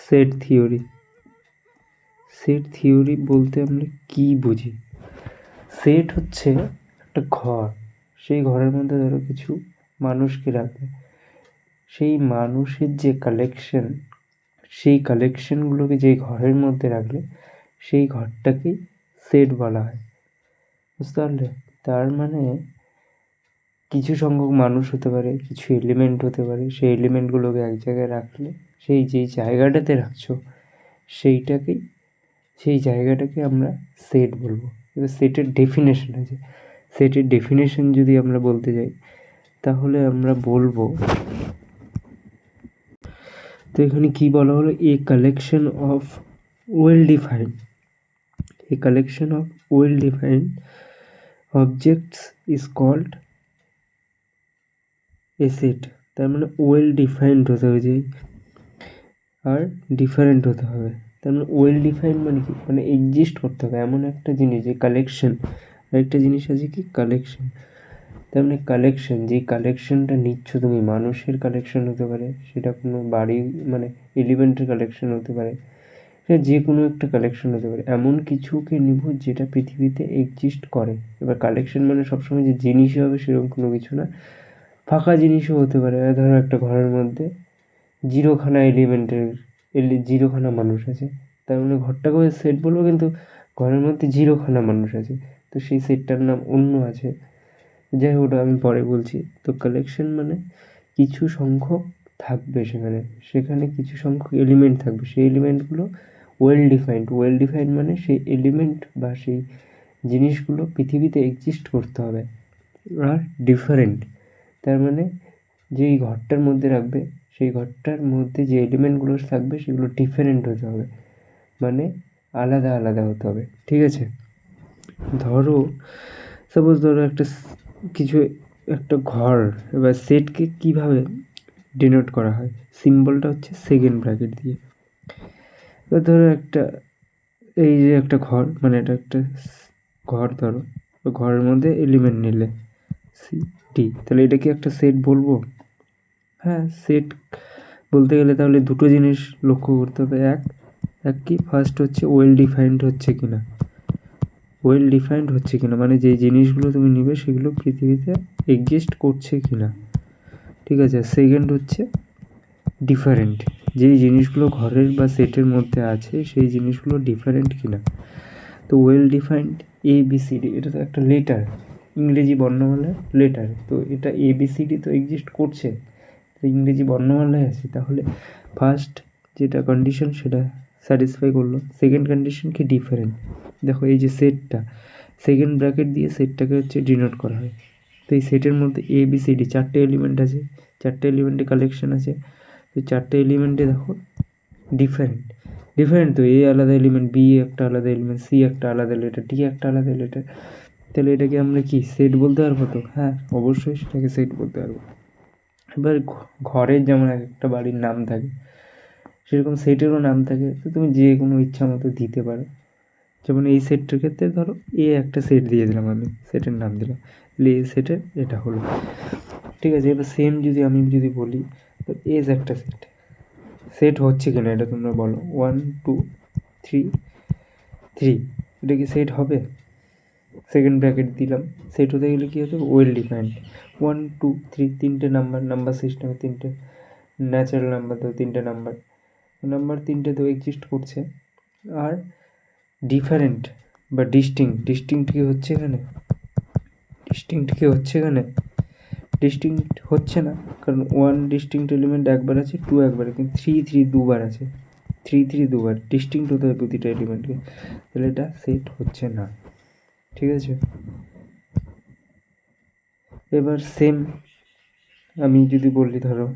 Set theory. Set theory বলতে আমরা কি বুঝি? সেট হচ্ছে একটা ঘর, সেই ঘরের মধ্যে ধরো কিছু মানুষকে রাখবে, সেই মানুষের যে কালেকশন, সেই কালেকশনগুলোকে যে ঘরের মধ্যে রাখলে সেই ঘরটাকেই সেট বলা হয়। বুঝতে পারলে? তার মানে কিছু সংখ্যক মানুষ হতে পারে, কিছু এলিমেন্ট হতে পারে, সেই এলিমেন্টগুলোকে এক জায়গায় রাখলে সেই যেই জায়গাটাতে রাখছো সেই জায়গাটাকে আমরা সেট বলবো। এবার সেটের ডেফিনেশন আছে। সেটের ডেফিনেশন যদি আমরা বলতে যাই তাহলে আমরা বলবো, তো এখানে কি বলা হলো, a collection of well defined objects is called a set. তার মানে ওয়েল ডিফাইন্ড হতে হবে, যে আর ডিফারেন্ট হতে হবে। তার মানে ওয়েল ডিফাইন্ড মানে কি, মানে এক্সিস্ট করতে হবে এমন একটা জিনিস যে কালেকশন। আরেকটা জিনিস আছে কি, কালেকশন। তার মানে কালেকশন, যেই কালেকশনটা নিচ্ছ তুমি, মানুষের কালেকশন হতে পারে, সেটা কোনো বাড়ি মানে এলিমেন্টের কালেকশন হতে পারে, সেটা যে কোনো একটা কালেকশন হতে পারে, এমন কিছুকে নিব যেটা পৃথিবীতে এক্সিস্ট করে। এবার কালেকশন মানে সবসময় যে জিনিসই হবে সেরকম কোনো কিছু না, ফাঁকা জিনিসও হতে পারে। ধরো একটা ঘরের মধ্যে জিরোখানা জিরোখানা মানুষ আছে, তার মানে ঘরটাকেও সেট বলবো, কিন্তু ঘরের মধ্যে জিরোখানা মানুষ আছে, তো সেই সেটটার নাম অন্য আছে। যাই হোক, ওটা আমি পরে বলছি। তো কালেকশন মানে কিছু সংখ্যক থাকবে, সেখানে কিছু সংখ্যক এলিমেন্ট থাকবে, সেই এলিমেন্টগুলো ওয়েল ডিফাইন্ড মানে সেই এলিমেন্ট বা সেই জিনিসগুলো পৃথিবীতে এক্সিস্ট করতে হবে। আর ডিফারেন্ট, তার মানে যেই ঘরটার মধ্যে রাখবে সেই ঘরটার মধ্যে যে এলিমেন্টগুলো থাকবে সেগুলো ডিফারেন্ট হতে হবে, মানে আলাদা আলাদা হতে হবে। ঠিক আছে? সাপোজ ধরো একটা ঘর, এবার সেটকে কিভাবে ডিনোট করা হয়, সিম্বলটা হচ্ছে সেকেন্ড ব্র্যাকেট দিয়ে। এবার ধরো এই যে একটা ঘর, মানে এটা একটা ঘর ধরো, ঘরের মধ্যে এলিমেন্ট নিলে সি ডি, তাহলে এটা কি একটা সেট বলবো? হ্যাঁ, সেট বলতে গেলে তাহলে দুটো জিনিস লক্ষ্য করতে হবে। এক কি, ফার্স্ট হচ্ছে ওয়েল ডিফাইন্ড হচ্ছে কিনা, মানে যে জিনিসগুলো তুমি নিবে সেগুলো পৃথিবীতে এক্সিস্ট করছে কিনা। ঠিক আছে? সেকেন্ড হচ্ছে ডিফারেন্ট, যেই জিনিসগুলো ঘরের বা সেটের মধ্যে আছে সেই জিনিসগুলো ডিফারেন্ট কিনা। তো ওয়েল ডিফাইন্ড ABCD, এটা তো একটা লেটার, ইংরেজি বর্ণমালার লেটার, তো এটা ABCD তো এক্সিস্ট করছে, তো ইংরেজি বর্ণমালায় আছে, তাহলে ফার্স্ট যেটা কন্ডিশন সেটা স্যাটিসফাই করলো। সেকেন্ড কন্ডিশন কি, ডিফারেন্ট। দেখো এই যে সেটটা, সেকেন্ড ব্র্যাকেট দিয়ে সেটটাকে হচ্ছে ডিনোট করা হয়। তো এই সেটের মধ্যে ABCD চারটে এলিমেন্ট আছে, চারটে এলিমেন্টের কালেকশন আছে। তো চারটে এলিমেন্টে দেখো ডিফারেন্ট তো A আলাদা এলিমেন্ট, B একটা আলাদা এলিমেন্ট, C একটা আলাদা লেটার, D একটা আলাদা লেটার, তাহলে এটাকে আমরা কি সেট বলতে পারবো? তো হ্যাঁ, অবশ্যই সেটাকে সেট বলতে পারবো। এবার ঘরের যেমন এক একটা বাড়ির নাম থাকে, সেরকম সেটেরও নাম থাকে, তো তুমি যে কোনো ইচ্ছা মতো দিতে পারো। যেমন এই সেটটার ক্ষেত্রে ধরো একটা সেট দিয়ে দিলাম, আমি সেটের নাম দিলাম, তাহলে সেটের এটা হলো। ঠিক আছে? এবার সেম আমি যদি বলি, তো একটা সেট হচ্ছে কিনা এটা তোমরা বলো। 1 2 3 3, এটা কি সেট হবে? সেকেন্ড ব্র্যাকেট দিলাম, সেট হতে গেলে কী হতে হবে? Well defined. 1 2 3 তিনটে নাম্বার সিস্টেমে তিনটে ন্যাচারাল নাম্বার, তো তিনটে নাম্বার তিনটে তো এক্সিস্ট করছে। আর ডিফারেন্ট বা ডিস্টিংক্ট কি হচ্ছে এখানে? ডিস্টিংক্ট হচ্ছে না, কারণ 1 ডিস্টিংক্ট এলিমেন্ট একবার আছে, 2 একবার, কিন্তু 3 দুবার আছে, 3 দুবার ডিস্টিংক্ট হতে হবে প্রতিটা এলিমেন্টকে, তাহলে এটা সেট হচ্ছে না। ঠিক আছে? এবার সেম আমি যদি বলি, ধরো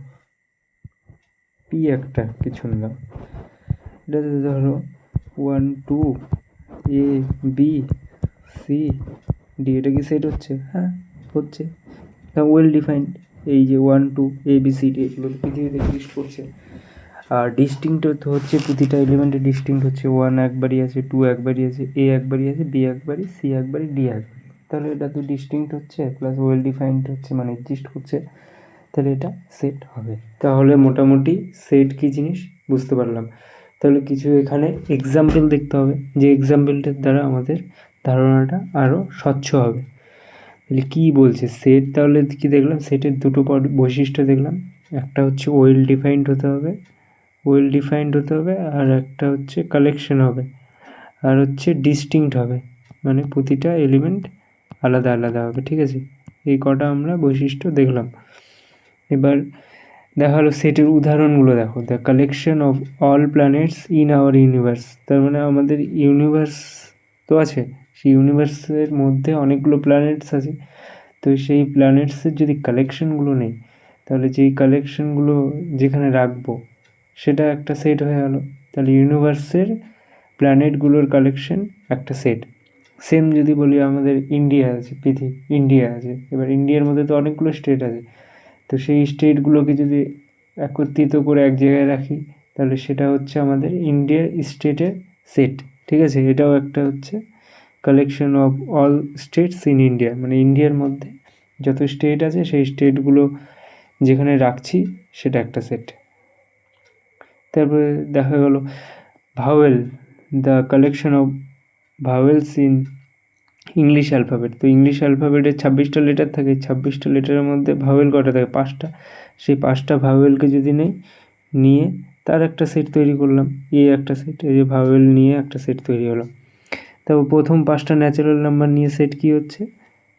P একটা কিছু নিলাম, এটাতে ধরো 1 2 A B C D, এটা কি সেট হচ্ছে? হ্যাঁ, হচ্ছে। ওয়েল ডিফাইন্ড, এই যে 1 2 ABCD এগুলো পৃথিবীতে এক্সিস্ট করছে। আর ডিস্টিংক্ট হচ্ছে প্রতিটা এলিমেন্টের ডিস্টিংক্ট হচ্ছে, 1 একবারই আছে, 2 একবারই আছে, A একবারই আছে, B একবারই, C একবারই, D একবারই, তাহলে এটা তো ডিস্টিংক্ট হচ্ছে প্লাস ওয়েল ডিফাইন্ড হচ্ছে, মানে এক্সিস্ট করছে, তাহলে এটা সেট হবে। তাহলে মোটামুটি সেট কি জিনিস, বুঝতে পারলাম। তাহলে কিছু এখানে এক্সাম্পল দেখতে হবে, যে এক্সাম্পলটার দ্বারা আমাদের ধারণাটা আরও স্বচ্ছ হবে। তাহলে কী বলছে সেট, তাহলে কি দেখলাম সেটের দুটো বৈশিষ্ট্য দেখলাম, একটা হচ্ছে ওয়েল ডিফাইন্ড হতে হবে, আর একটা হচ্ছে কালেকশন হবে, আর হচ্ছে ডিস্টিংক্ট হবে, মানে প্রতিটা এলিমেন্ট আলাদা আলাদা হবে। ঠিক আছে, এই কটা আমরা বৈশিষ্ট্য দেখলাম। এবার দেখা হলো সেটের উদাহরণগুলো দেখো, the collection of all planets in our universe. তার মানে আমাদের ইউনিভার্স তো আছে, সেই ইউনিভার্সের মধ্যে অনেকগুলো প্ল্যানেটস আছে, তো সেই প্ল্যানেটসের যদি কালেকশনগুলো নেই, তাহলে যেই কালেকশনগুলো যেখানে রাখবো সেটা একটা সেট হয়ে গেল। তাহলে ইউনিভার্সের প্ল্যানেটগুলোর কালেকশন একটা সেট। সেম যদি বলি আমাদের ইন্ডিয়া আছে, ইন্ডিয়া আছে, এবার ইন্ডিয়ার মধ্যে তো অনেকগুলো স্টেট আছে, তো সেই স্টেটগুলোকে যদি একত্রিত করে এক জায়গায় রাখি, তাহলে সেটা হচ্ছে আমাদের ইন্ডিয়ার স্টেটের সেট। ঠিক আছে, এটাও একটা হচ্ছে collection of all states in India, মানে ইন্ডিয়ার মধ্যে যত স্টেট আছে সেই স্টেটগুলো যেখানে রাখছি সেটা একটা সেট। তারপরে দেখা গেল vowel, the collection of vowels in English alphabet. তো ইংলিশ অ্যালফাবেটের 26টা লেটার থাকে, 26টা লেটারের মধ্যে ভাওয়েল কটা থাকে? 5টা। সেই 5টা ভাওয়েলকে যদি নিয়ে তার একটা সেট তৈরি করলাম, এই একটা সেট, এই যে ভাওয়েল নিয়ে একটা সেট তৈরি হলো। তারপর প্রথম 5টা ন্যাচারাল নাম্বার নিয়ে সেট কি হচ্ছে,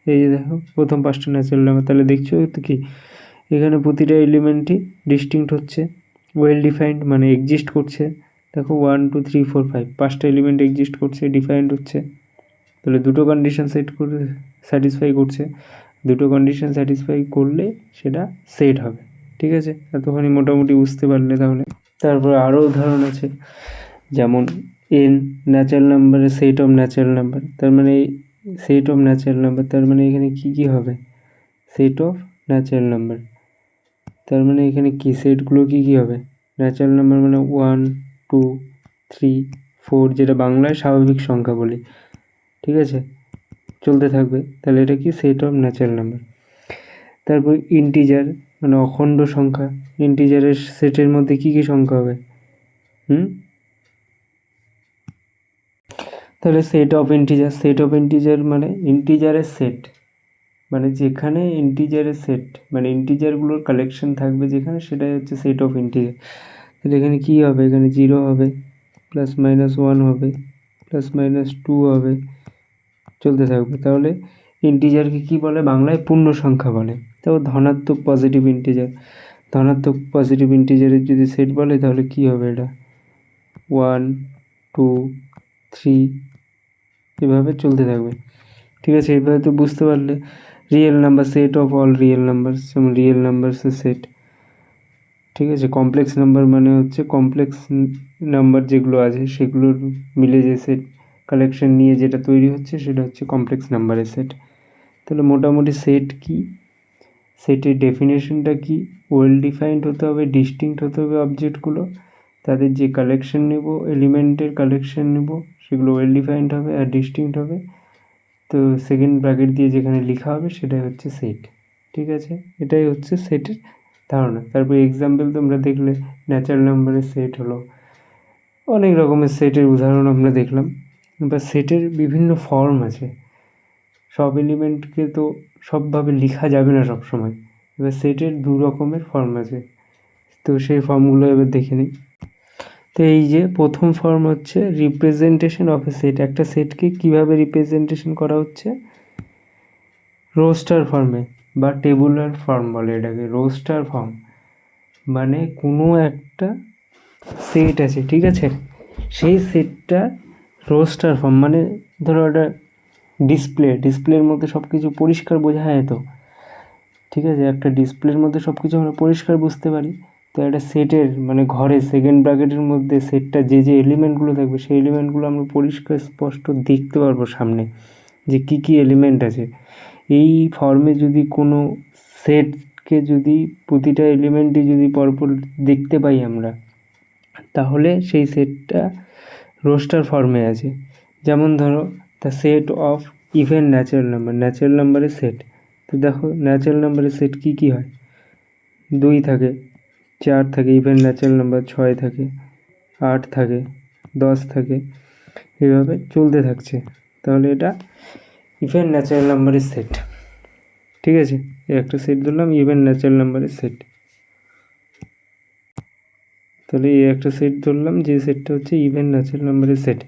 এই যে দেখো প্রথম 5টা ন্যাচারাল নাম্বার। তাহলে দেখছো তো কি এখানে প্রতিটা এলিমেন্টই ডিস্টিংক্ট হচ্ছে, ওয়েল ডিফাইন্ড মানে এক্সিস্ট করছে। দেখো 1 2 3 4 5 5টা এলিমেন্ট এক্সিস্ট করছে, ডিফাইন্ড হচ্ছে। তাহলে দুটো কন্ডিশন স্যাটিসফাই করছে, দুটো কন্ডিশন স্যাটিসফাই করলে সেটা সেট হবে। ঠিক আছে, এতখানি মোটামুটি বুঝতে পারলে তাহলে। তারপরে আরও উদাহরণ আছে, যেমন এন ন্যাচারাল নাম্বারের সেট অফ ন্যাচারাল নাম্বার। তার মানে সেট অফ ন্যাচারাল নাম্বার, তার মানে এখানে কি কি হবে? সেট অফ ন্যাচারাল নাম্বার, তার মানে এখানে কি সেটগুলো কি কি হবে? ন্যাচারাল নাম্বার মানে 1 2 3 4, যেটা বাংলায় স্বাভাবিক সংখ্যা বলি। ঠিক আছে, চলতে থাকবে। তাহলে এটা কি সেট অফ ন্যাচারাল নাম্বার। তারপর ইন্টিজার মানে অখণ্ড সংখ্যা, ইন্টিজারের সেটের মধ্যে কি কি সংখ্যা হবে? তাহলে সেট অফ ইন্টিজার মানে ইন্টিজারের সেট, মানে যেখানে ইন্টিজারের সেট মানে ইন্টিজারগুলোর কালেকশন থাকবে যেখানে, সেটাই হচ্ছে সেট অফ ইন্টিজার। তাহলে এখানে কী হবে? এখানে 0 হবে, +-1 হবে, +-2 হবে, চলতে থাকবে। তাহলে ইন্টিজারকে কি বলে বাংলায়? পূর্ণ সংখ্যা বলে। তারপর ধনাত্মক পজিটিভ ইন্টিজারের যদি সেট বলে তাহলে কি হবে? এটা 1 2 3 এভাবে চলতে থাকবে। ঠিক আছে, এভাবে তো বুঝতে পারলে। Real number, set of all real number, যেমন রিয়েল নাম্বারসের সেট। ঠিক আছে, কমপ্লেক্স নাম্বার মানে হচ্ছে কমপ্লেক্স নাম্বার যেগুলো আছে সেগুলোর মিলে যে সেট কালেকশন নিয়ে যেটা তৈরি হচ্ছে সেটা হচ্ছে কমপ্লেক্স নাম্বারের সেট। তাহলে মোটামুটি সেট কি, সেটের ডেফিনেশনটা কি? ওয়েল ডিফাইন্ড হতে হবে, ডিস্টিংক্ট হতে হবে অবজেক্টগুলো, তাদের যে কালেকশন নেব, এলিমেন্টের কালেকশন নেব, সেগুলো ওয়েল ডিফাইন্ড হবে আর ডিস্টিংক্ট হবে। তো সেকেন্ড ব্র্যাকেট দিয়ে যেখানে লেখা হবে সেটাই হচ্ছে সেট। ঠিক আছে, এটাই হচ্ছে সেটের ধারণা। তারপর এক্সাম্পল তোমরা দেখলে, ন্যাচারাল নাম্বারের সেট হলো, অনেক রকমের সেটের উদাহরণ আমরা দেখলাম। এবার সেটের বিভিন্ন ফর্ম আছে, সব এলিমেন্টকে তো সবভাবে লেখা যাবে না সব সময়। এবার সেটের 2 রকমের ফর্ম আছে, তো সেই ফর্মগুলো এবার দেখে নিই। তো এই যে প্রথম ফর্ম হচ্ছে রিপ্রেজেন্টেশন অফ এ সেট। একটা সেটকে কিভাবে রিপ্রেজেন্টেশন করা হচ্ছে? রোস্টার ফর্মে বা টেবুলার ফর্ম বলে এটাকে, রোস্টার ফর্ম। মানে কোনো একটা সেট আছে, ঠিক আছে, সেই সেটটা রোস্টার ফর্ম, মানে ধরো একটা ডিসপ্লের মধ্যে সব কিছু পরিষ্কার বোঝা যায় তো। ঠিক আছে, একটা ডিসপ্লের মধ্যে সব কিছু আমরা পরিষ্কার বুঝতে পারি। তো একটা সেটের মানে ঘরে সেকেন্ড ব্র্যাকেটের মধ্যে সেটটা যে এলিমেন্টগুলো থাকবে সেই এলিমেন্টগুলো আমরা পরিষ্কার স্পষ্ট দেখতে পারবো সামনে, যে কী কী এলিমেন্ট আছে। এই ফর্মে যদি কোনো সেটকে যদি প্রতিটা এলিমেন্টই যদি পরপর দেখতে পাই আমরা, তাহলে সেই সেটটা রোস্টার ফর্মে আছে। যেমন ধরো the set of even natural নাম্বারের সেট। তো দেখো ন্যাচারাল নাম্বারের সেট কী কী হয়? 2 থাকে, 4 থাকে, ইভেন ন্যাচারাল নাম্বার 6 থাকে, 8 থাকে, 10 থাকে, এভাবে চলতে থাকছে। তাহলে এটা ইভেন ন্যাচারাল নাম্বারের সেট। ঠিক আছে, একটা সেট ধরলাম ইভেন ন্যাচারাল নাম্বারের সেট। তাহলে এই একটা সেট ধরলাম, যে সেটটা হচ্ছে ইভেন ন্যাচারাল নাম্বারের সেট।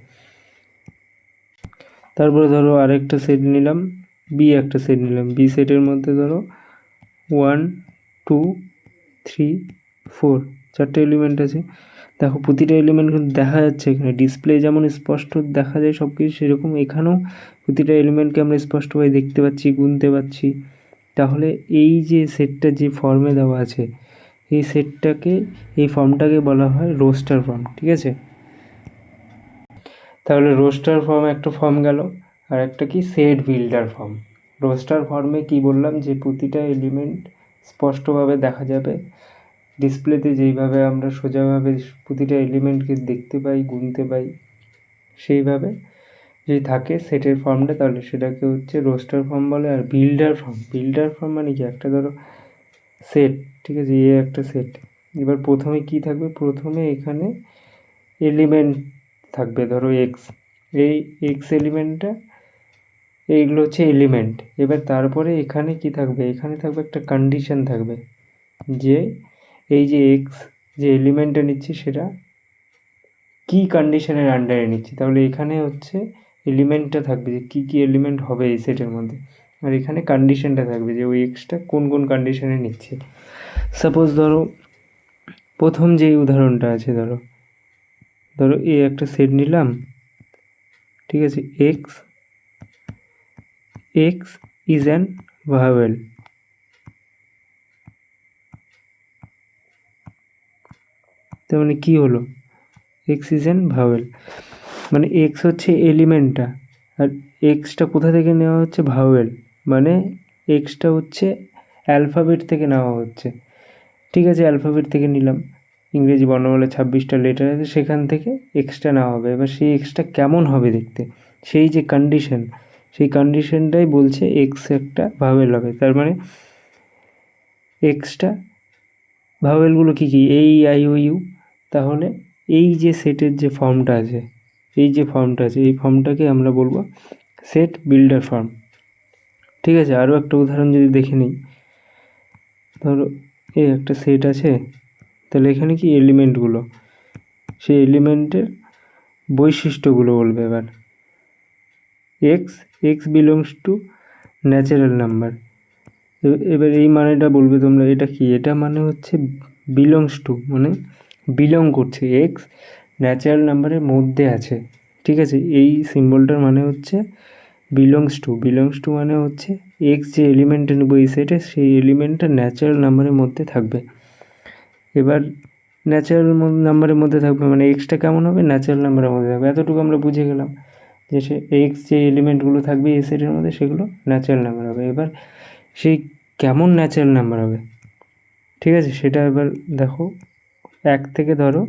তারপরে ধরো আরেকটা সেট নিলাম, বি একটা সেট নিলাম। বি সেটের মধ্যে ধরো 1 2 3 4 চারটে এলিমেন্ট আছে। দেখো প্রতিটা এলিমেন্ট কিন্তু দেখা যাচ্ছে এখানে, ডিসপ্লে যেমন স্পষ্ট দেখা যায় সব কিছু, সেরকম এখানেও প্রতিটা এলিমেন্টকে আমরা স্পষ্টভাবে দেখতে পাচ্ছি, গুনতে পারছি। তাহলে এই যে সেটটা যে ফর্মে দেওয়া আছে, এই সেটটাকে, এই ফর্মটাকে বলা হয় রোস্টার ফর্ম। ঠিক আছে, তাহলে রোস্টার ফর্ম একটা ফর্ম গেল, আর একটা কি সেট বিল্ডার ফর্ম। রোস্টার ফর্মে কি বললাম, যে প্রতিটা এলিমেন্ট স্পষ্টভাবে দেখা যাবে ডিসপ্লেতে, যেইভাবে আমরা সোজাভাবে প্রতিটা এলিমেন্টকে দেখতে পাই, গুনতে পাই, সেইভাবে যদি থাকে সেটের ফর্মটা, তাহলে সেটাকে হচ্ছে রোস্টার ফর্ম বলে। আর বিল্ডার ফর্ম, বিল্ডার ফর্ম মানে কি, একটা ধরো সেট, ঠিক আছে, এই একটা সেট। এবার প্রথমে কি থাকবে, প্রথমে এখানে এলিমেন্ট থাকবে ধরো এক্স, এই এক্স এলিমেন্টটা, এইগুলো হচ্ছে এলিমেন্ট। এবার তারপরে এখানে কি থাকবে, এখানে থাকবে একটা কন্ডিশন থাকবে, যে এই যে এক্স যে এলিমেন্টটা নিচ্ছি সেটা কি কন্ডিশনের আন্ডারে নিচ্ছি। তাহলে এখানে হচ্ছে এলিমেন্টটা থাকবে, যে কী কী এলিমেন্ট হবে এই সেটের মধ্যে, আর এখানে কন্ডিশনটা থাকবে যে ওই এক্সটা কোন কোন কন্ডিশনে নিচ্ছে। সাপোজ ধরো প্রথম যেই উদাহরণটা আছে, ধরো ধরো এই একটা সেট নিলাম, ঠিক আছে, x x is an vowel. তার মানে কী হলো, এক্স ইজ অ্যান ভাওয়েল, মানে এক্স হচ্ছে এলিমেন্টটা, আর এক্সটা কোথা থেকে নেওয়া হচ্ছে, ভাওয়েল, মানে এক্সটা হচ্ছে অ্যালফাবেট থেকে নেওয়া হচ্ছে। ঠিক আছে, অ্যালফাবেট থেকে নিলাম, ইংরেজি বর্ণমালা 26টা লেটার আছে, সেখান থেকে এক্সটা নেওয়া হবে। এবার সেই এক্সটা কেমন হবে দেখতে, সেই যে কন্ডিশন, সেই কন্ডিশনটাই বলছে এক্স একটা ভাওয়েল হবে। তার মানে এক্সটা ভাওয়েলগুলো কী কী, এই আই ও ইউ। তাহলে এই যে সেটের যে ফর্মটা আছে, এই যে ফর্মটা আছে, এই ফর্মটাকে আমরা বলবো সেট বিল্ডার ফর্ম। ঠিক আছে, আরও একটা উদাহরণ যদি দেখে নিই, ধরো এই একটা সেট আছে, তাহলে এখানে কি এলিমেন্টগুলো, সেই এলিমেন্টের বৈশিষ্ট্যগুলো বলবে। এবার x x belongs two natural number. এবার এই মানেটা বলবে তোমরা, এটা কি, এটা মানে হচ্ছে বিলংস টু, মানে বিলং করছে, এক্স ন্যাচারাল নাম্বারের মধ্যে আছে। ঠিক আছে, এই সিম্বলটার মানে হচ্ছে বিলংস টু। বিলংস টু মানে হচ্ছে এক্স যে এলিমেন্টটা নেবো এই সেটে, সেই এলিমেন্টটা ন্যাচারাল নাম্বারের মধ্যে থাকবে। এবার ন্যাচারাল নাম্বারের মধ্যে থাকবে মানে এক্সটা কেমন হবে, ন্যাচারাল নাম্বারের মধ্যে থাকবে। এতটুকু আমরা বুঝে গেলাম যে সে এক্স যে এলিমেন্টগুলো থাকবে এই সেটের মধ্যে, সেগুলো ন্যাচারাল নাম্বার হবে। এবার সেই কেমন ন্যাচারাল নাম্বার হবে, ঠিক আছে, সেটা এবার দেখো, 1 থেকে ধরো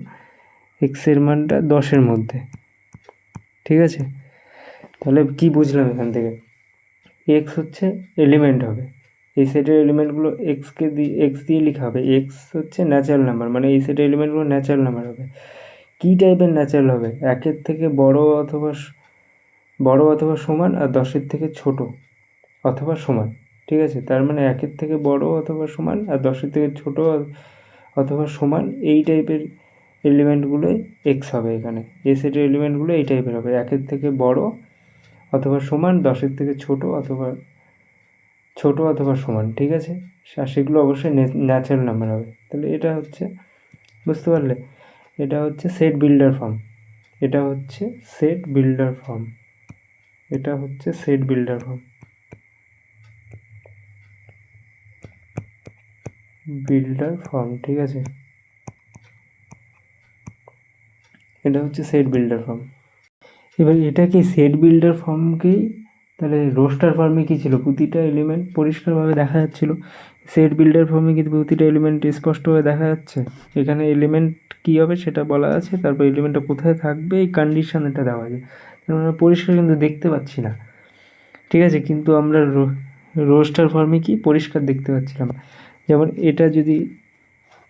এক্সের মানটা 10-এর মধ্যে। ঠিক আছে, তাহলে কি বুঝলাম এখান থেকে, এক্স হচ্ছে এলিমেন্ট হবে, এই সেটের এলিমেন্টগুলো এক্সকে দিয়ে এক্স দিয়ে লেখা হবে। এক্স হচ্ছে ন্যাচারাল নাম্বার, মানে এই সেটের এলিমেন্টগুলো ন্যাচারাল নাম্বার হবে। কী টাইপের ন্যাচারাল হবে, 1-এর থেকে বড় অথবা সমান, আর 10-এর থেকে ছোট অথবা সমান। ঠিক আছে, তার মানে 1-এর থেকে বড় অথবা সমান, আর 10-এর থেকে ছোট অথবা সমান, এই টাইপের এলিমেন্টগুলোই এক্স হবে। এখানে এই সেটের এলিমেন্টগুলো এই টাইপের হবে, 1-এর থেকে বড় অথবা সমান, 10-এর থেকে ছোট অথবা সমান। ঠিক আছে, আর সেগুলো অবশ্যই ন্যাচারাল নাম্বার হবে। তাহলে এটা হচ্ছে, বুঝতে পারলে, এটা হচ্ছে সেট বিল্ডার ফর্ম। এটা হচ্ছে সেট বিল্ডার ফর্ম। এটা হচ্ছে set builder form, builder form. ঠিক আছে, এটা হচ্ছে সেট বিল্ডার ফর্ম। এবার এটা কি সেট বিল্ডার ফর্মকেই, তাহলে রোস্টার ফর্মে কী ছিল, প্রতিটা এলিমেন্ট পরিষ্কারভাবে দেখা যাচ্ছিল। সেট বিল্ডার ফর্মে কিন্তু প্রতিটা এলিমেন্ট স্পষ্টভাবে দেখা যাচ্ছে। এখানে এলিমেন্ট কী হবে সেটা বলা আছে, তারপর এলিমেন্টটা কোথায় থাকবে এই কন্ডিশনটা দেওয়া আছে। আমরা পরিষ্কার কিন্তু দেখতে পাচ্ছি না। ঠিক আছে, কিন্তু আমরা রোস্টার ফর্মে কি পরিষ্কার দেখতে পাচ্ছিলাম। যেমন এটা যদি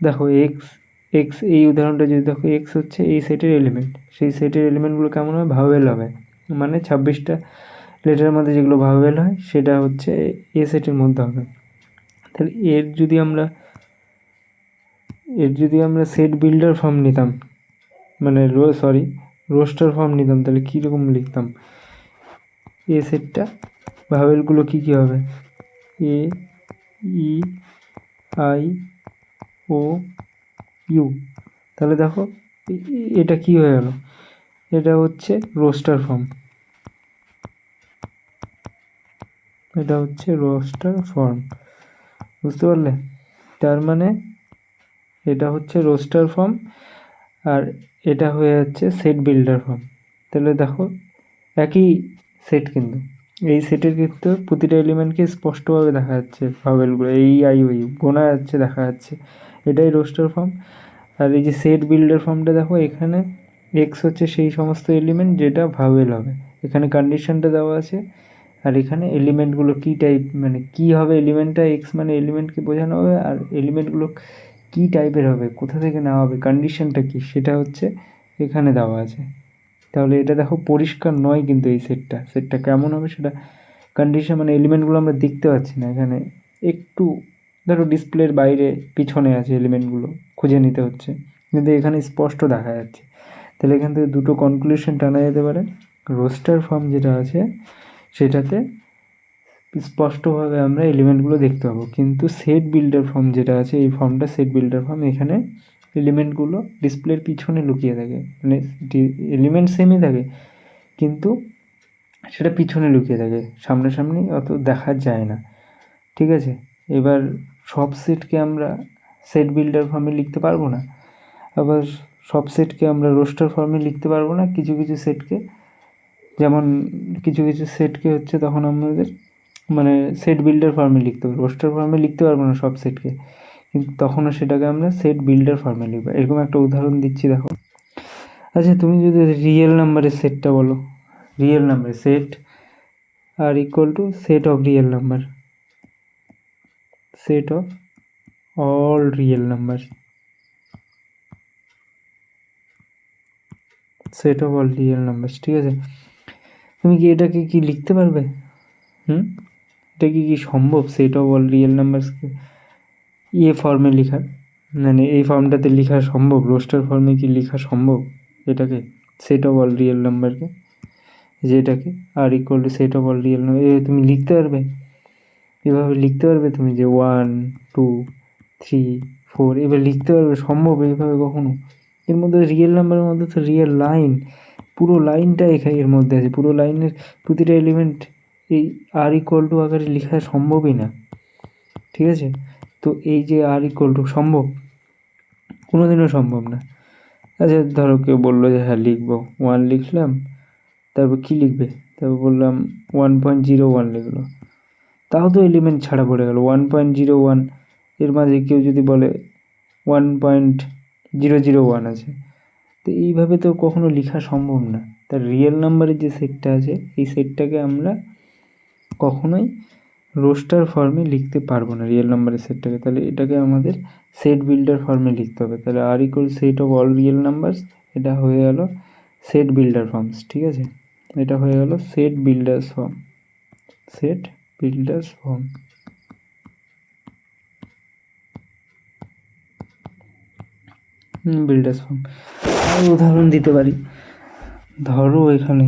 দেখো, এক্স এক্স, এই উদাহরণটা যদি দেখো এক্স হচ্ছে এই সেটের এলিমেন্ট, সেই সেটের এলিমেন্টগুলো কেমন হবে, ভাওয়েল হবে, মানে 26টা লেটারের মধ্যে যেগুলো ভাওয়েল হয় সেটা হচ্ছে এ সেটের মধ্যে হবে। তাহলে এর যদি আমরা সেট বিল্ডার ফর্ম নিতাম, মানে রোস্টার ফর্ম নিতাম, তাহলে কীরকম লিখতাম, এ সেটটা ভাওয়েলগুলো কী কী হবে, এ, ই, আই, ও, ইউ। তাহলে দেখো এটা কি হয়ে গেল, এটা হচ্ছে রোস্টার ফর্ম, এটা হচ্ছে রোস্টার ফর্ম, বুঝতে পারলে? তার মানে এটা হচ্ছে রোস্টার ফর্ম আর এটা হয়ে যাচ্ছে সেট বিল্ডার ফর্ম। তাহলে দেখো একই সেট, কিন্তু এই সেটের কিন্তু প্রতিটা এলিমেন্টকে স্পষ্টভাবে দেখা যাচ্ছে, ভাওয়েলগুলো এই আই ও ইউ গোনা যাচ্ছে, দেখা যাচ্ছে, এটাই রোস্টার ফর্ম। আর এই যে সেট বিল্ডার ফর্মটা দেখো, এখানে এক্স হচ্ছে সেই সমস্ত এলিমেন্ট যেটা ভাওয়েল হবে, এখানে কন্ডিশনটা দেওয়া আছে, আর এখানে এলিমেন্টগুলো কী টাইপ, মানে কী হবে এলিমেন্টটা, এক্স মানে এলিমেন্টকে বোঝানো হবে, আর এলিমেন্টগুলো কী টাইপের হবে, কোথা থেকে নেওয়া হবে, কন্ডিশনটা কী সেটা হচ্ছে এখানে দেওয়া আছে। তাহলে এটা দেখো পরিষ্কার নয়, কিন্তু এই সেটটা কেমন হবে সেটা কন্ডিশন, মানে এলিমেন্টগুলো আমরা দেখতে পাচ্ছি না, এখানে একটু ধরো ডিসপ্লের বাইরে পিছনে আছে এলিমেন্টগুলো, খুঁজে নিতে হচ্ছে, কিন্তু এখানে স্পষ্ট দেখা যাচ্ছে। তাহলে এখান থেকে দুটো কনক্লুশন টানা যেতে পারে, রোস্টার ফর্ম যেটা আছে সেটাতে স্পষ্টভাবে আমরা এলিমেন্টগুলো দেখতে পাবো, কিন্তু সেট বিল্ডার ফর্ম যেটা আছে, এই ফর্মটা সেট বিল্ডার ফর্ম, এখানে এলিমেন্টগুলো ডিসপ্লের পিছনে লুকিয়ে থাকে, মানে এলিমেন্ট সেমই থাকে কিন্তু সেটা পিছনে লুকিয়ে থাকে, সামনাসামনি অত দেখা যায় না, ঠিক আছে? এবার সব সেটকে আমরা সেট বিল্ডার ফর্মে লিখতে পারবো না, আবার সব সেটকে আমরা রোস্টার ফর্মে লিখতে পারবো না, কিছু কিছু সেটকে, যেমন কিছু কিছু সেটকে হচ্ছে তখন আমাদের মানে সেট বিল্ডার ফর্মে লিখতে পারবো, রোস্টার ফর্মে লিখতে পারবো না সব সেটকে, কিন্তু তখনও সেটাকে আমরা সেট বিল্ডার ফর্মে লিখবো। এরকম একটা উদাহরণ দিচ্ছি দেখো। আচ্ছা, তুমি যদি রিয়েল নাম্বারের সেটটা বলো, রিয়েল নাম্বারের সেট আর equal to set of real number, set of all real number, set of all real number, ঠিক আছে? তুমি কি এটাকে কি লিখতে পারবে? এটা কি সম্ভব সেট অফ অল রিয়েল নাম্বারসকে ফর্মে লেখার, মানে এই ফর্মটাতে লেখা সম্ভব? রোস্টার ফর্মে কি লেখা সম্ভব এটাকে, সেট অফ অল রিয়েল নাম্বারকে, যেটাকে R equal to set of all real number, তুমি লিখতে পারবে? এভাবে লিখতে পারবে তুমি যে 1 2 3 4 এবার লিখতে পারবে? সম্ভব এইভাবে কখনো? এর মধ্যে রিয়েল নাম্বারের মধ্যে তো রিয়েল লাইন, পুরো লাইনটা এখানে এর মধ্যে আছে, পুরো লাইনের প্রতিটা এলিমেন্ট এই আর ইকুয়াল টু আকারে লেখা সম্ভবই না, ঠিক আছে? তো এই যে আর ইকুয়াল টু সম্ভব? কোনোদিনও সম্ভব না। আচ্ছা ধরো কেউ বললো যে হ্যাঁ লিখবো, 1 লিখলাম, তারপর কী লিখবে, তারপর বললাম 1.01 লিখলো, তাও তো এলিমেন্ট ছাড়া পড়ে গেল। 1.01 এর মাঝে কেউ যদি বলে 1.001 আছে, তো এইভাবে তো কখনো লেখা সম্ভব না। তার রিয়েল নাম্বারের যে সেটটা আছে, এই সেটটাকে আমরা কখনোই রোস্টার ফর্মে লিখতে পারবো না, রিয়েল নাম্বারের সেটটাকে। তাহলে এটাকে আমাদের সেট বিল্ডার ফর্মে লিখতে হবে। তাহলে R equal set of all real numbers, এটা হয়ে গেল সেট বিল্ডার ফর্মস, ঠিক আছে? এটা হয়ে গেল set builders form, set builders form. Builders form আর উদাহরণ দিতে পারি। ধরো এখানে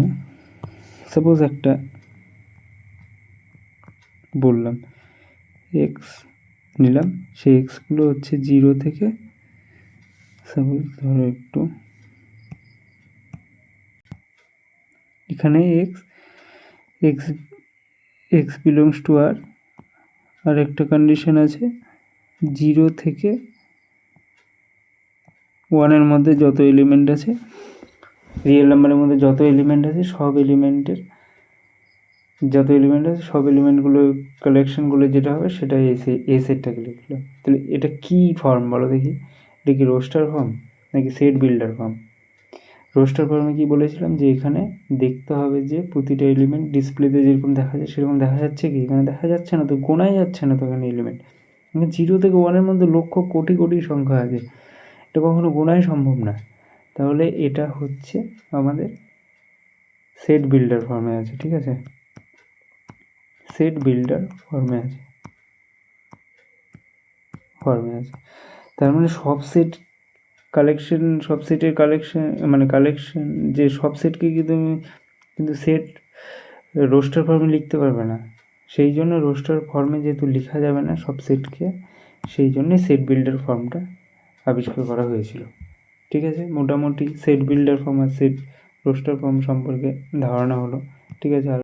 সাপোজ একটা বললাম এক্স নিলাম, সেই এক্সগুলো হচ্ছে 0 থেকে, সাপোজ ধরো একটু এখানে x x x belongs to R একটা কন্ডিশন আছে 0 থেকে 1-এর মধ্যে যত এলিমেন্ট আছে, রিয়েল নাম্বারের মধ্যে যত এলিমেন্ট আছে সব এলিমেন্টগুলো কালেকশনগুলো যেটা হবে সেটা এই সেটটাকে লিখলাম। তাহলে এটা কি ফর্ম বলো দেখি? এটা কি রোস্টার ফর্ম নাকি সেট বিল্ডার ফর্ম? রোস্টার ফর্মে কি বলেছিলাম যে এখানে দেখতে হবে যে প্রতিটা এলিমেন্ট ডিসপ্লেতে যেরকম দেখা যায় সেরকম দেখা যাচ্ছে কি, এখানে দেখা যাচ্ছে না তো, গোনাই যাচ্ছে না তো এখানে এলিমেন্ট। এখানে 0 থেকে 1-এর মধ্যে লক্ষ কোটি কোটি সংখ্যা আছে, এটা কখনো গোনাই সম্ভব না। তাহলে এটা হচ্ছে আমাদের সেট বিল্ডার ফর্মে আছে, ঠিক আছে, সেট বিল্ডার ফর্মে আছে। তার মানে সব সেট কালেকশন, সব সেটের কালেকশন মানে কালেকশন যে সব সেটকে কিন্তু সেট রোস্টার ফর্মে লিখতে পারবে না। সেই জন্য রোস্টার ফর্মে যেহেতু লেখা যাবে না সব সেটকে, সেই জন্যে সেট বিল্ডার ফর্মটা আবিষ্কার করা হয়েছিল। ঠিক আছে, মোটামুটি সেট বিল্ডার ফর্ম আর সেট রোস্টার ফর্ম সম্পর্কে ধারণা হলো। ঠিক আছে।